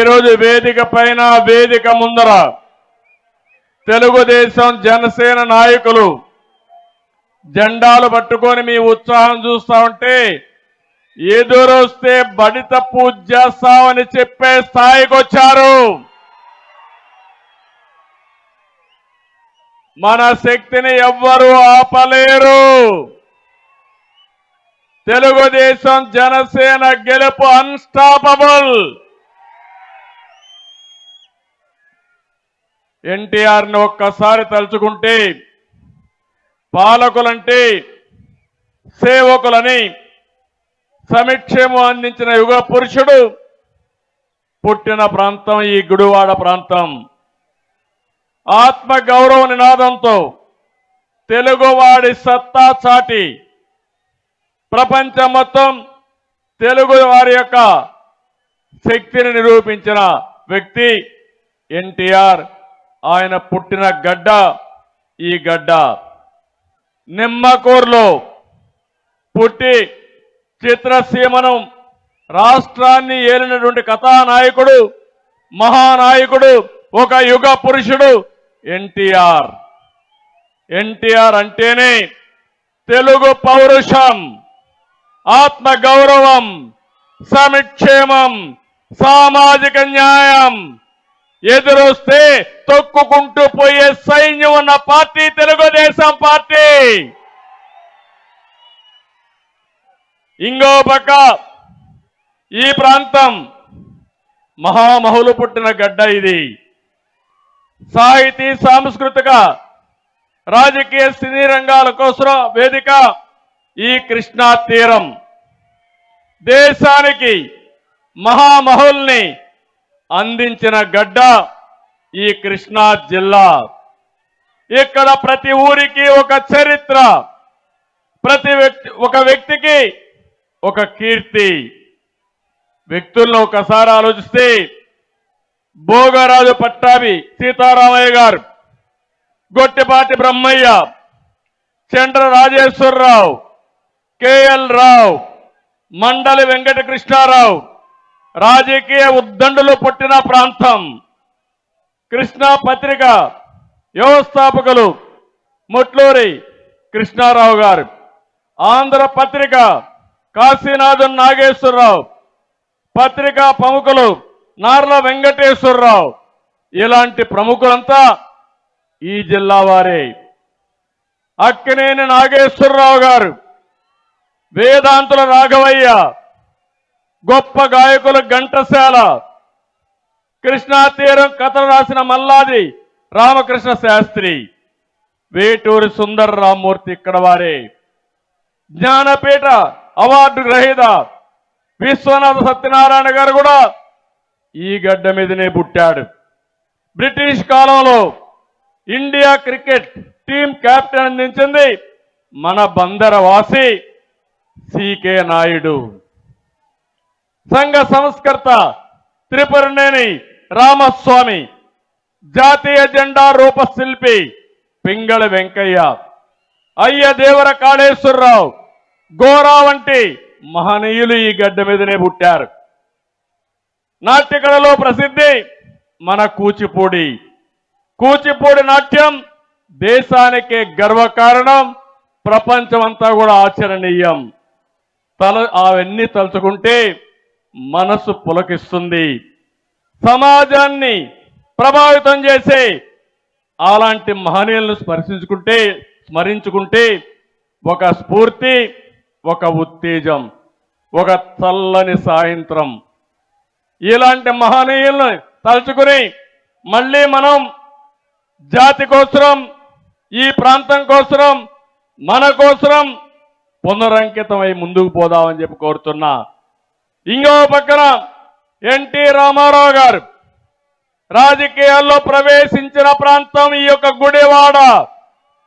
ఈరోజు వేదిక పైన వేదిక ముందర తెలుగుదేశం జనసేన నాయకులు జెండాలు పట్టుకొని మీ ఉత్సాహం చూస్తా ఉంటే ఎదురొస్తే బడిత పూజ చేస్తామని చెప్పే స్థాయికి వచ్చారు. మన శక్తిని ఎవ్వరూ ఆపలేరు. తెలుగుదేశం జనసేన గెలుపు అన్స్టాపబుల్. ఎన్టీఆర్ని ఒక్కసారి తలుచుకుంటే పాలకులంటే సేవకులని సమిక్షేమం అందించిన యుగ పురుషుడు పుట్టిన ప్రాంతం ఈ గుడివాడ ప్రాంతం. ఆత్మ గౌరవ నినాదంతో తెలుగువాడి సత్తా చాటి ప్రపంచం మొత్తం తెలుగు వారి యొక్క శక్తిని నిరూపించిన వ్యక్తి ఎన్టీఆర్. ఆయన పుట్టిన గడ్డ ఈ గడ్డ. నిమ్మకూరులో పుట్టి చిత్రసీమను రాష్ట్రాన్ని ఏలినటువంటి కథానాయకుడు, మహానాయకుడు, ఒక యుగ పురుషుడు ఎన్టీఆర్. ఎన్టీఆర్ అంటేనే తెలుగు పౌరుషం, ఆత్మ గౌరవం, సమిక్షేమం, సామాజిక న్యాయం. ఎదురొస్తే తొక్కుకుంటూ పోయే సైన్యం ఉన్న పార్టీ తెలుగుదేశం పార్టీ. ఇంకో పక్క ఈ ప్రాంతం మహామహులు పుట్టిన గడ్డ ఇది. సాహితీ, సాంస్కృతిక, రాజకీయ, సినీ రంగాల కోసం వేదిక ఈ కృష్ణా తీరం. దేశానికి మహామహుల్ని అందించిన గడ్డ ఈ కృష్ణా జిల్లా. ఇక్కడ ప్రతి ఊరికి ఒక చరిత్ర, ఒక వ్యక్తికి ఒక కీర్తి. వ్యక్తులను ఒకసారి ఆలోచిస్తే భోగరాజు పట్టాభి సీతారామయ్య గారు, గొట్టిపాటి బ్రహ్మయ్య, చంద్ర రాజేశ్వరరావు, కేఎల్ రావు, మండలి వెంకట కృష్ణారావు రాజకీయ ఉద్దండులు పుట్టిన ప్రాంతం. కృష్ణా పత్రిక వ్యవస్థాపకులు ముట్లూరి కృష్ణారావు గారు, ఆంధ్ర పత్రిక కాశీనాథన్ నాగేశ్వరరావు, పత్రికా ప్రముఖులు నార్ల వెంకటేశ్వరరావు. ఇలాంటి ప్రముఖులంతా ఈ జిల్లా వారే. అక్కినేని నాగేశ్వరరావు గారు, వేదాంతుల రాఘవయ్య, గొప్ప గాయకుల ఘంటసాల, కృష్ణా తీరం కథలు రాసిన మల్లాది రామకృష్ణ శాస్త్రి, వేటూరి సుందర రామ్మూర్తి ఇక్కడ వారే. జ్ఞానపీఠ అవార్డు గ్రహీత విశ్వనాథ సత్యనారాయణ గారు కూడా ఈ గడ్డ మీదనే పుట్టాడు. బ్రిటిష్ కాలంలో ఇండియా క్రికెట్ టీం కెప్టెన్ అందించింది మన బందరవాసి సికే నాయుడు. సంఘ సంస్కర్త త్రిపురనేని రామస్వామి, జాతీయ జెండా రూపశిల్పి పింగళ వెంకయ్య, అయ్య దేవర కాళేశ్వరరావు, గోరా వంటి మహనీయులు ఈ గడ్డ మీదనే పుట్టారు. నాట్యకళలో ప్రసిద్ధి మన కూచిపూడి. కూచిపూడి నాట్యం దేశానికే గర్వకారణం, ప్రపంచమంతా కూడా ఆచరణీయం. అవన్నీ తలుచుకుంటే మనసు పులకిస్తుంది. సమాజాన్ని ప్రభావితం చేసే అలాంటి మహనీయులను స్మరించుకుంటే ఒక స్ఫూర్తి, ఒక ఉత్తేజం, ఒక చల్లని సాయంత్రం. ఇలాంటి మహనీయులను తలుచుకుని మళ్ళీ మనం జాతి కోసరం, ఈ ప్రాంతం కోసరం, మన కోసరం పునరంకితమై ముందుకు పోదామని చెప్పి కోరుతున్నా. ఇంకో పక్కన ఎన్టీ రామారావు గారు రాజకీయాల్లో ప్రవేశించిన ప్రాంతం ఈ యొక్క గుడివాడ.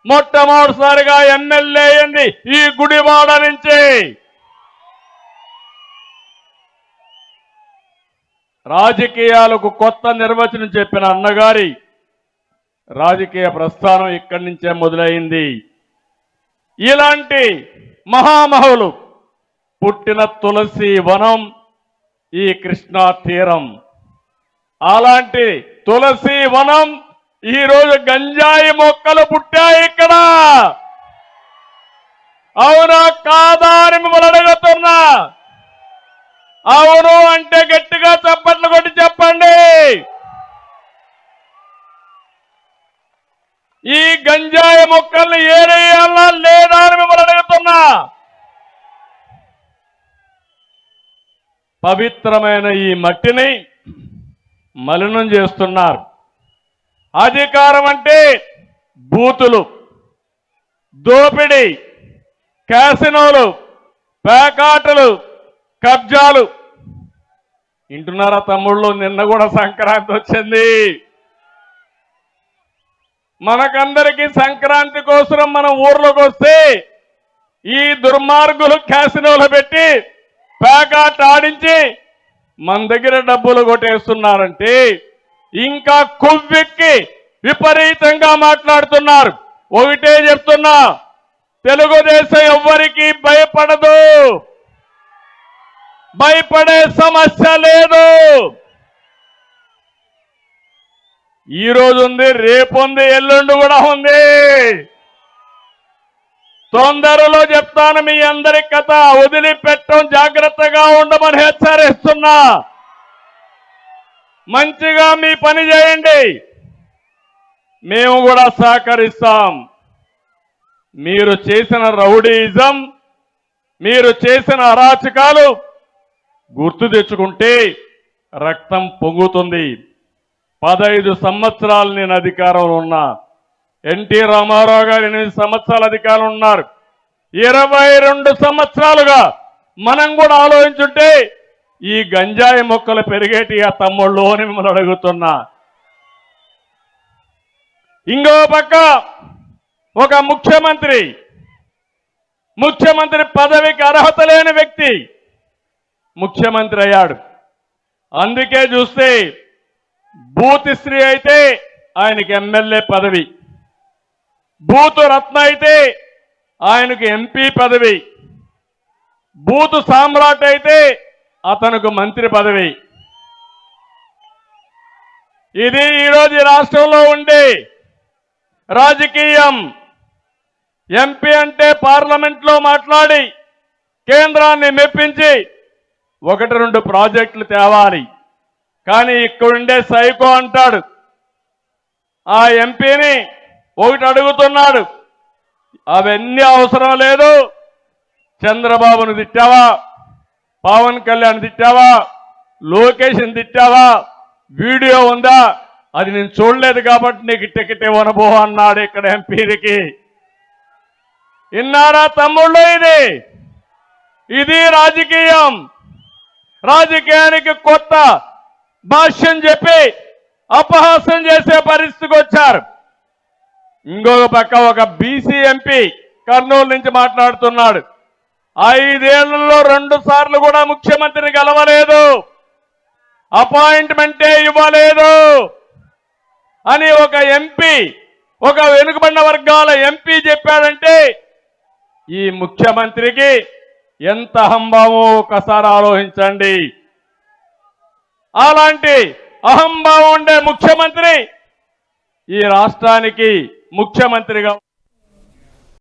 మొట్టమొదటిసారిగా ఎమ్మెల్యే అయింది ఈ గుడివాడ నుంచి. రాజకీయాలకు కొత్త నిర్వచనం చెప్పిన అన్నగారి రాజకీయ ప్రస్థానం ఇక్కడి నుంచే మొదలైంది. ఇలాంటి మహామహులు పుట్టిన తులసి వనం ఈ కృష్ణా తీరం. అలాంటి తులసి వనం ఈరోజు గంజాయి మొక్కలు పుట్టాయి ఇక్కడ. అవునా కాదా అని మిమ్మల్ని అడుగుతున్నా. అవును అంటే గట్టిగా చప్పట్లు కొట్టి చెప్పండి. ఈ గంజాయి మొక్కల్ని ఏరేయాలా లేదా అని మిమ్మల్ని అడుగుతున్నా. పవిత్రమైన ఈ మట్టిని మలినం చేస్తున్నారు. అధికారం అంటే బూతులు, దోపిడీ, క్యాసినోలు, పేకాటలు, కబ్జాలు. వింటున్నారా తమ్ముళ్ళు? నిన్న కూడా సంక్రాంతి వచ్చింది. మనకందరికీ సంక్రాంతి కోసం మనం ఊర్లోకి వస్తే ఈ దుర్మార్గులు క్యాసినోలు పెట్టి పేకాట ఆడించి మన దగ్గర డబ్బులు కొట్టేస్తున్నారంటే ఇంకా కొవ్వెక్కి విపరీతంగా మాట్లాడుతున్నారు. ఒకటే చెప్తున్నా, తెలుగుదేశం ఎవ్వరికీ భయపడదు, భయపడే సమస్య లేదు. ఈ రోజు ఉంది, రేపు ఉంది, ఎల్లుండి కూడా ఉంది. తొందరలో చెప్తాను మీ అందరి కథ. వదిలిపెట్టం, జాగ్రత్తగా ఉండమని హెచ్చరిస్తున్నా. మంచిగా మీ పని చేయండి, మేము కూడా సహకరిస్తాం. మీరు చేసిన రౌడీయిజం, మీరు చేసిన అరాచకాలు గుర్తు తెచ్చుకుంటే రక్తం పొంగుతుంది. 15 సంవత్సరాలు నేను అధికారంలో ఉన్నా. ఎన్టీ రామారావు గారు 8 సంవత్సరాల అధికారం ఉన్నారు. 22 సంవత్సరాలుగా మనం కూడా ఆలోచించుంటే ఈ గంజాయి మొక్కలు పెరిగేటి ఆ తమ్ముళ్ళు అని మిమ్మల్ని అడుగుతున్నా. ఇంకో పక్క ఒక ముఖ్యమంత్రి పదవికి అర్హత లేని వ్యక్తి ముఖ్యమంత్రి అయ్యాడు. అందుకే చూస్తే బూత్ శ్రీ అయితే ఆయనకి ఎమ్మెల్యే పదవి, బూతు రత్న అయితే ఆయనకు ఎంపీ పదవి, బూతు సామ్రాట్ అయితే అతనికి మంత్రి పదవి. ఇది ఈరోజు రాష్ట్రంలో ఉండే రాజకీయం. ఎంపీ అంటే పార్లమెంట్లో మాట్లాడి కేంద్రాన్ని మెప్పించి 1-2 ప్రాజెక్టులు తేవాలి. కానీ ఇక్కడుండే సైకో అంటాడు, ఆ ఎంపీని ఒకటి అడుగుతున్నాడు, అవన్నీ అవసరం లేదు, చంద్రబాబును తిట్టావా, పవన్ కళ్యాణ్ తిట్టావా, లోకేష్ని తిట్టావా, వీడియో ఉందా, అది నేను చూడలేదు కాబట్టి నీకు టికెట్ ఇవ్వనబో అన్నాడు ఇక్కడ ఎంపీకి. విన్నారా తమ్ముళ్ళు? ఇది రాజకీయం. రాజకీయానికి కొత్త భాష్యం చెప్పి అపహాస్యం చేసే పరిస్థితికి వచ్చారు. ఇంకొక పక్క ఒక బీసీ ఎంపీ కర్నూలు నుంచి మాట్లాడుతున్నాడు. 5 ఏళ్లలో 2 సార్లు కూడా ముఖ్యమంత్రిని గెలవలేదు, అపాయింట్మెంటే ఇవ్వలేదు అని ఒక ఎంపీ, ఒక వెనుకబడిన వర్గాల ఎంపీ చెప్పాడంటే ఈ ముఖ్యమంత్రికి ఎంత అహంభావమో ఒకసారి ఆలోచించండి. అలాంటి అహంభావం ఉండే ముఖ్యమంత్రి ఈ రాష్ట్రానికి ముఖ్యమంత్రిగా